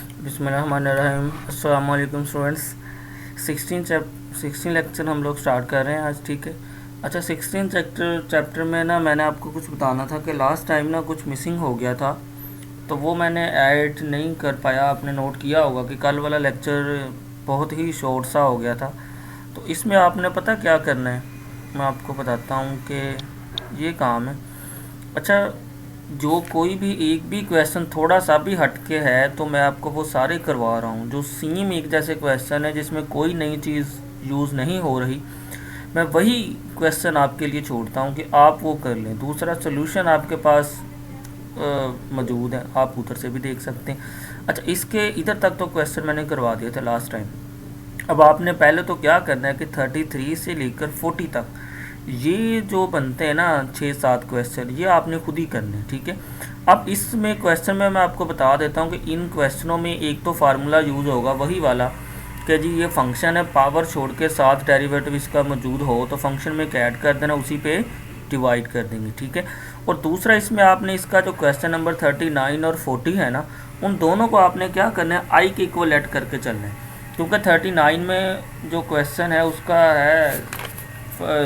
बिस्मिल्लाहिर्रहमानिर्रहीम। अस्सलाम वालेकुम स्टूडेंट्स। 16 लेक्चर हम लोग स्टार्ट कर रहे हैं आज, ठीक है। अच्छा, 16 चैप्टर में ना मैंने आपको कुछ बताना था कि लास्ट टाइम ना कुछ मिसिंग हो गया था, तो वो मैंने ऐड नहीं कर पाया। आपने नोट किया होगा कि कल वाला लेक्चर बहुत ही शॉर्ट सा हो गया था। तो इसमें आपने पता क्या करना है, मैं आपको बताता हूँ कि ये काम है। अच्छा, जो कोई भी एक भी क्वेश्चन थोड़ा सा भी हटके है तो मैं आपको वो सारे करवा रहा हूँ। जो सेम एक जैसे क्वेश्चन है जिसमें कोई नई चीज़ यूज़ नहीं हो रही, मैं वही क्वेश्चन आपके लिए छोड़ता हूँ कि आप वो कर लें। दूसरा सोल्यूशन आपके पास मौजूद है, आप उधर से भी देख सकते हैं। अच्छा, इसके इधर तक तो क्वेश्चन मैंने करवा दिए थे लास्ट टाइम। अब आपने पहले तो क्या करना है कि 33 से लेकर 40 तक ये जो बनते हैं ना 6-7 क्वेश्चन, ये आपने खुद ही करने हैं, ठीक है। अब इसमें क्वेश्चन में मैं आपको बता देता हूँ कि इन क्वेश्चनों में एक तो फार्मूला यूज़ होगा वही वाला कि जी ये फंक्शन है, पावर छोड़ के 7 डेरिवेटिव इसका मौजूद हो तो फंक्शन में ऐड कर देना, उसी पे डिवाइड कर देंगे, ठीक है। और दूसरा इसमें आपने इसका जो क्वेश्चन नंबर 39 और 40 है ना, उन दोनों को आपने क्या करना है, आई के इक्वलेट करके चलना है। क्योंकि 39 में जो क्वेश्चन है उसका है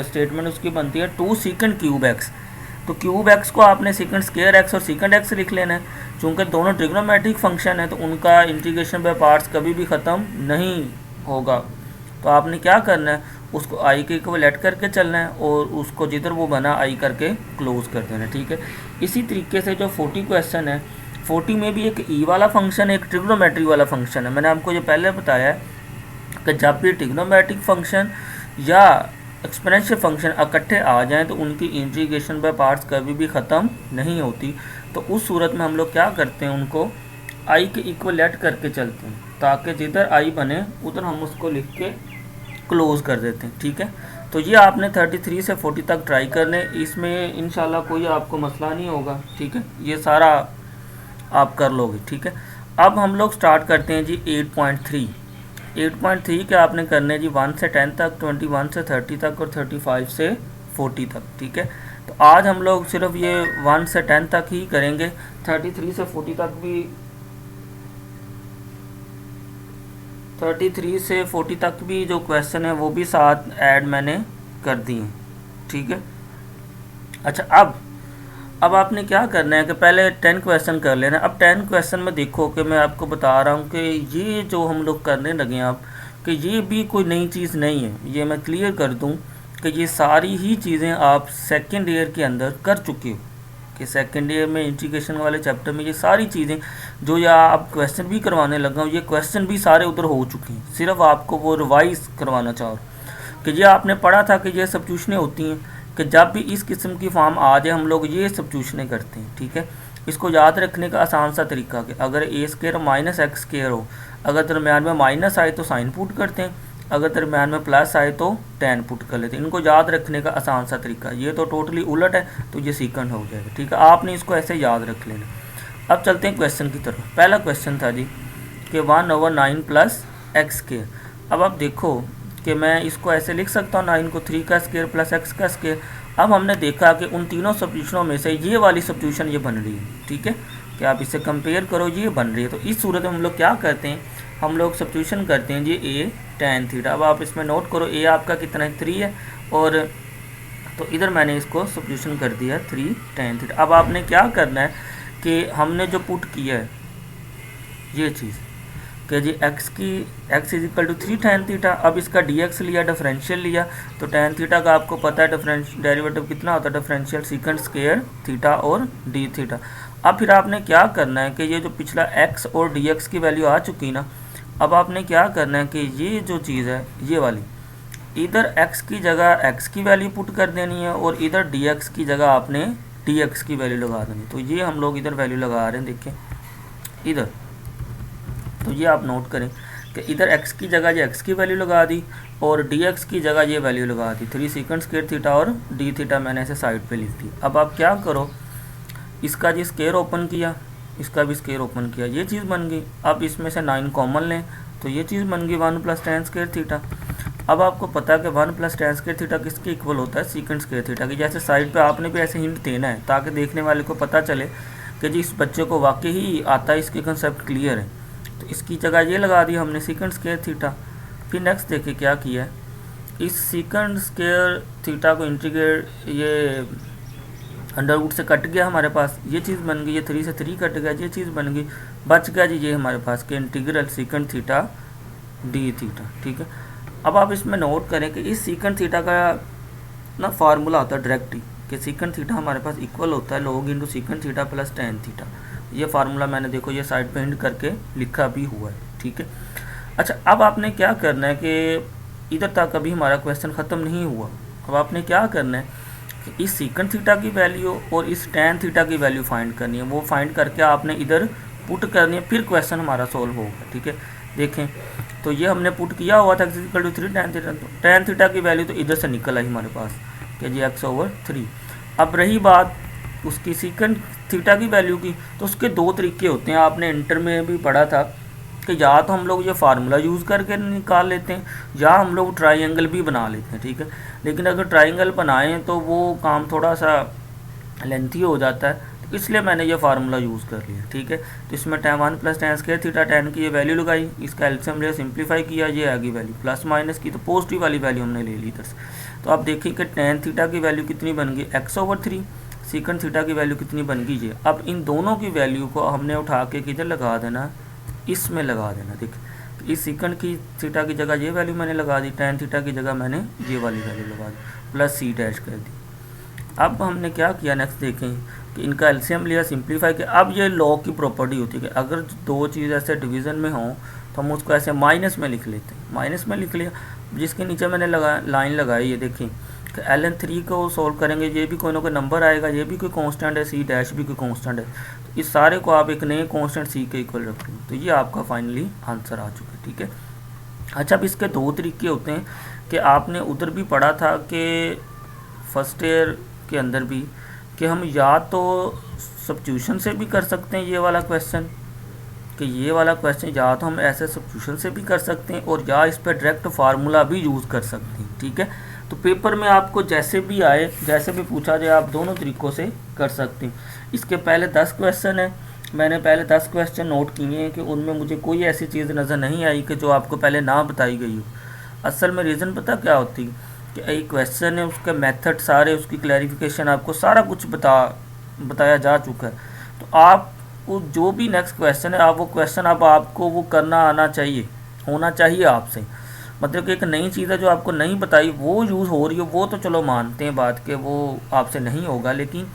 स्टेटमेंट उसकी बनती है 2 सीकेंड क्यूब एक्स। तो क्यूब एक्स को आपने सीकेंड स्क्वायर एक्स और सीकेंड एक्स लिख लेना है। चूँकि दोनों ट्रिग्नोमेट्रिक फंक्शन है तो उनका इंटीग्रेशन बाय पार्ट्स कभी भी ख़त्म नहीं होगा। तो आपने क्या करना है, उसको आई के इक्वलेट करके चलना है और उसको जिधर वो बना आई करके क्लोज कर देना है, ठीक है। इसी तरीके से जो 40 क्वेश्चन है, 40 में भी एक ई वाला फंक्शन है, एक ट्रिग्नोमेट्री वाला फंक्शन है। मैंने आपको ये पहले बताया है कि जब भी ट्रिग्नोमेट्रिक फंक्शन या एक्सपोनेंशियल फंक्शन इकट्ठे आ जाएं तो उनकी इंटीग्रेशन बाय पार्ट्स कभी भी ख़त्म नहीं होती। तो उस सूरत में हम लोग क्या करते हैं, उनको आई के इक्वलेट करके चलते हैं ताकि जिधर आई बने उधर हम उसको लिख के क्लोज कर देते हैं, ठीक है। तो ये आपने 33 से 40 तक ट्राई कर लें, इसमें इंशाल्लाह कोई आपको मसला नहीं होगा, ठीक है। ये सारा आप कर लोगे, ठीक है। अब हम लोग स्टार्ट करते हैं जी 8.3। 8.3 के आपने करने हैं जी 1 से 10 तक, 21 से 30 तक और 35 से 40 तक, ठीक है। तो आज हम लोग सिर्फ ये 1 से 10 तक ही करेंगे। 33 से 40 तक भी 33 से 40 तक भी जो क्वेश्चन है वो भी साथ ऐड मैंने कर दिए, ठीक है। अच्छा, अब आपने क्या करना है कि पहले 10 क्वेश्चन कर लेना। अब 10 क्वेश्चन में देखो कि मैं आपको बता रहा हूँ कि ये जो हम लोग करने लगे आप कि ये भी कोई नई चीज़ नहीं है। ये मैं क्लियर कर दूँ कि ये सारी ही चीज़ें आप सेकेंड ईयर के अंदर कर चुके हो, कि सेकेंड ईयर में इंटीग्रेशन वाले चैप्टर में ये सारी चीज़ें जो या आप क्वेश्चन भी करवाने लगा हूँ, ये क्वेश्चन भी सारे उधर हो चुके हैं। सिर्फ आपको वो रिवाइज करवाना चाहो कि ये आपने पढ़ा था कि ये सब्स्टिट्यूशनें होती हैं कि जब भी इस किस्म की फॉर्म आ जाए हम लोग ये सब्स्टिट्यूशनें करते हैं, ठीक है। इसको याद रखने का आसान सा तरीका कि अगर ए स्क्वायर माइनस एक्स स्क्वायर हो, अगर दरम्यान में माइनस आए तो साइन पुट करते हैं, अगर दरम्यान में प्लस आए तो टेन पुट कर लेते हैं। इनको याद रखने का आसान सा तरीका, ये तो टोटली उलट है तो ये सीकेंड हो जाएगा, ठीक है। आपने इसको ऐसे याद रख लेना। अब चलते हैं क्वेश्चन की तरफ। पहला क्वेश्चन था जी कि 1/9 प्लस एक्स स्क्वायर। अब आप देखो कि मैं इसको ऐसे लिख सकता हूँ 9 को 3 का स्क्वायर प्लस एक्स का स्क्वायर। अब हमने देखा कि उन तीनों सब्स्टिट्यूशनों में से ये वाली सब्स्टिट्यूशन ये बन रही है, ठीक है। कि आप इसे कंपेयर करो, ये बन रही है। तो इस सूरत में हम लोग क्या करते हैं, हम लोग सब्स्टिट्यूशन करते हैं जी ए tan थीटा। अब आप इसमें नोट करो ए आपका कितना है 3 है, और तो इधर मैंने इसको सब्स्टिट्यूशन कर दिया 3 tan थीटा। अब आपने क्या करना है कि हमने जो पुट किया है ये चीज़ कि जी x is equal to 3 tan theta. अब इसका dx लिया, डिफरेंशियल लिया, तो tan थीटा का आपको पता है डेरिवेटिव कितना होता है, डिफरेंशियल सीकेंड स्क्वायर थीटा और d थीटा। अब फिर आपने क्या करना है कि ये जो पिछला x और dx की वैल्यू आ चुकी ना, अब आपने क्या करना है कि ये जो चीज़ है ये वाली, इधर x की जगह x की वैल्यू पुट कर देनी है और इधर dx की जगह आपने dx की वैल्यू लगा देनी। तो ये हम लोग इधर वैल्यू लगा रहे हैं, देखिए इधर। तो ये आप नोट करें कि इधर x की जगह ये x की वैल्यू लगा दी और dx की जगह ये वैल्यू लगा दी, 3 सीकेंड स्क्वायर थीटा और d थीटा मैंने ऐसे साइड पे लिख दी। अब आप क्या करो, इसका जी स्क्वायर ओपन किया, इसका भी स्क्वायर ओपन किया, ये चीज़ बन गई। अब इसमें से 9 कॉमन लें तो ये चीज़ बन गई 1 प्लस tan स्क्वायर थीटा। अब आपको पता है कि 1 प्लस tan स्क्वायर थीटा किसके इक्वल होता है, सीकेंड स्क्वायर थीटा की। जैसे साइड पे आपने भी ऐसे हिंट देना है ताकि देखने वाले को पता चले कि जी इस बच्चे को वाकई ही आता है, इसके कंसेप्ट क्लियर है। तो इसकी जगह ये लगा दी हमने सीकेंट स्क्वायर थीटा। फिर नेक्स्ट देखिए क्या किया है, इस सीकेंट स्क्वायर थीटा को इंटीग्रेट, ये अंडर रूट से कट गया हमारे पास, ये चीज़ बन गई, ये 3 से 3 कट गया, ये चीज़ बन गई, बच गया जी ये हमारे पास के integral secant theta D theta. ठीक है, अब आप इसमें नोट करें कि इस सीकेंट थीटा का ना फार्मूला होता है डायरेक्ट ही, कि सीकेंट थीटा हमारे पास इक्वल होता है log into secant theta plus tan theta. ये फार्मूला मैंने देखो ये साइड पे हिंट करके लिखा भी हुआ है। ठीक है, अच्छा अब आपने क्या करना है कि इधर तक अभी हमारा क्वेश्चन ख़त्म नहीं हुआ। अब आपने क्या करना है कि इस सीकेंट थीटा की वैल्यू और इस टेन थीटा की वैल्यू फाइंड करनी है, वो फाइंड करके आपने इधर पुट करनी है, फिर क्वेश्चन हमारा सॉल्व होगा। ठीक है, देखें तो ये हमने पुट किया हुआ था x equal to 3 tan theta, तो टेन थीटा की वैल्यू तो इधर से निकल आई हमारे पास कि जी x/3। अब रही बात उसकी सीकेंट थीटा की वैल्यू की, तो उसके दो तरीके होते हैं, आपने इंटर में भी पढ़ा था कि या तो हम लोग ये फार्मूला यूज़ करके निकाल लेते हैं या हम लोग ट्राइंगल भी बना लेते हैं। ठीक है, लेकिन अगर ट्राइंगल बनाएं तो वो काम थोड़ा सा लेंथी हो जाता है, तो इसलिए मैंने ये फार्मूला यूज़ कर लिया। ठीक है, तो इसमें tan 1 plus ten square theta, ten की ये वैल्यू लगाई, इसका एलसीएम लिया, सिंप्लीफाई किया, ये आगे वैल्यू प्लस माइनस की, तो पॉजिटिव वाली वैल्यू हमने ले ली इधर से। तो आप देखिए कि टेन थीटा की वैल्यू कितनी बन गई x/3, सीकेंट थीटा की वैल्यू कितनी बन गई ये। अब इन दोनों की वैल्यू को हमने उठा के किधर लगा देना, इसमें लगा देना। देखिए तो इस सीकेंट की थीटा की जगह ये वैल्यू मैंने लगा दी, टेन थीटा की जगह मैंने ये वाली वैल्यू लगा दी, प्लस c डैश कर दी। अब हमने क्या किया, नेक्स्ट देखें कि इनका एलसीएम लिया, सिंप्लीफाई किया। अब ये लॉ की प्रॉपर्टी होती है कि अगर दो चीज़ ऐसे डिवीज़न में हों तो हम उसको ऐसे माइनस में लिख लेते हैं, माइनस में लिख लिया, जिसके नीचे मैंने लाइन लगाई, ये देखिए कि ln3 को सॉल्व करेंगे, ये भी कोई ना कोई नंबर आएगा, ये भी कोई कांस्टेंट है, c डैश भी कोई कांस्टेंट है, तो इस सारे को आप एक नए कांस्टेंट c के इक्वल रख लें, तो ये आपका फाइनली आंसर आ चुका है। ठीक है, अच्छा अब इसके दो तरीके होते हैं कि आपने उधर भी पढ़ा था कि फर्स्ट ईयर के अंदर भी, कि हम या तो सब्स्टिट्यूशन से भी कर सकते हैं ये वाला क्वेश्चन, कि ये वाला क्वेश्चन या तो हम ऐसे सब्स्टिट्यूशन से भी कर सकते हैं और या इस पर डायरेक्ट फार्मूला भी यूज़ कर सकते हैं। ठीक है, तो पेपर में आपको जैसे भी आए, जैसे भी पूछा जाए, आप दोनों तरीक़ों से कर सकते हैं। इसके पहले 10 क्वेश्चन है, मैंने पहले 10 क्वेश्चन नोट किए हैं कि उनमें मुझे कोई ऐसी चीज़ नज़र नहीं आई कि जो आपको पहले ना बताई गई हो। असल में रीज़न पता क्या होती कि एक क्वेश्चन है, उसके मेथड सारे, उसकी क्लैरिफिकेशन आपको सारा कुछ बताया जा चुका है, तो आप वो जो भी नेक्स्ट क्वेश्चन है, आप वो क्वेश्चन अब आपको वो करना आना चाहिए, होना चाहिए आपसे। मतलब कि एक नई चीज़ है जो आपको नहीं बताई, वो यूज़ हो रही हो, वो तो चलो मानते हैं बात के वो आपसे नहीं होगा, लेकिन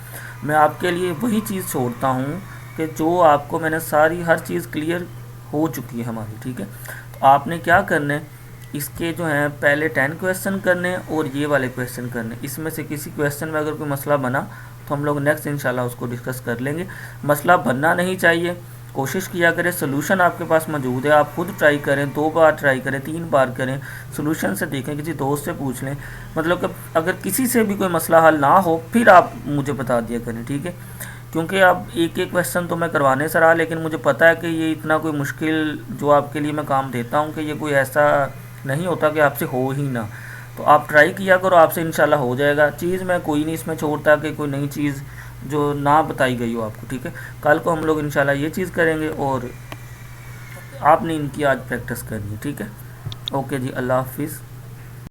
मैं आपके लिए वही चीज़ छोड़ता हूँ कि जो आपको मैंने सारी हर चीज़ क्लियर हो चुकी है हमारी। ठीक है, तो आपने क्या करना है, इसके जो हैं पहले 10 क्वेश्चन करने और ये वाले क्वेश्चन करने, इसमें से किसी क्वेश्चन में अगर कोई मसला बना तो हम लोग नेक्स्ट इंशाल्लाह उसको डिस्कस कर लेंगे। मसला बनना नहीं चाहिए, कोशिश किया करें, सोल्यूशन आपके पास मौजूद है, आप खुद ट्राई करें, 2 बार ट्राई करें, 3 बार करें, सोल्यूशन से देखें, किसी दोस्त से पूछ लें, मतलब कि अगर किसी से भी कोई मसला हल ना हो फिर आप मुझे बता दिया करें। ठीक है, क्योंकि अब एक एक क्वेश्चन तो मैं करवाने से रहा, लेकिन मुझे पता है कि ये इतना कोई मुश्किल जो आपके लिए मैं काम देता हूँ कि ये कोई ऐसा नहीं होता कि आपसे हो ही ना, तो आप ट्राई किया करो, आपसे इंशाल्लाह हो जाएगा। चीज़ मैं कोई नहीं इसमें छोड़ता कि कोई नई चीज़ जो ना बताई गई हो आपको। ठीक है, कल को हम लोग इंशाल्लाह ये चीज़ करेंगे और आपने इनकी आज प्रैक्टिस करनी है। ठीक है, ओके जी, अल्लाह हाफिज़।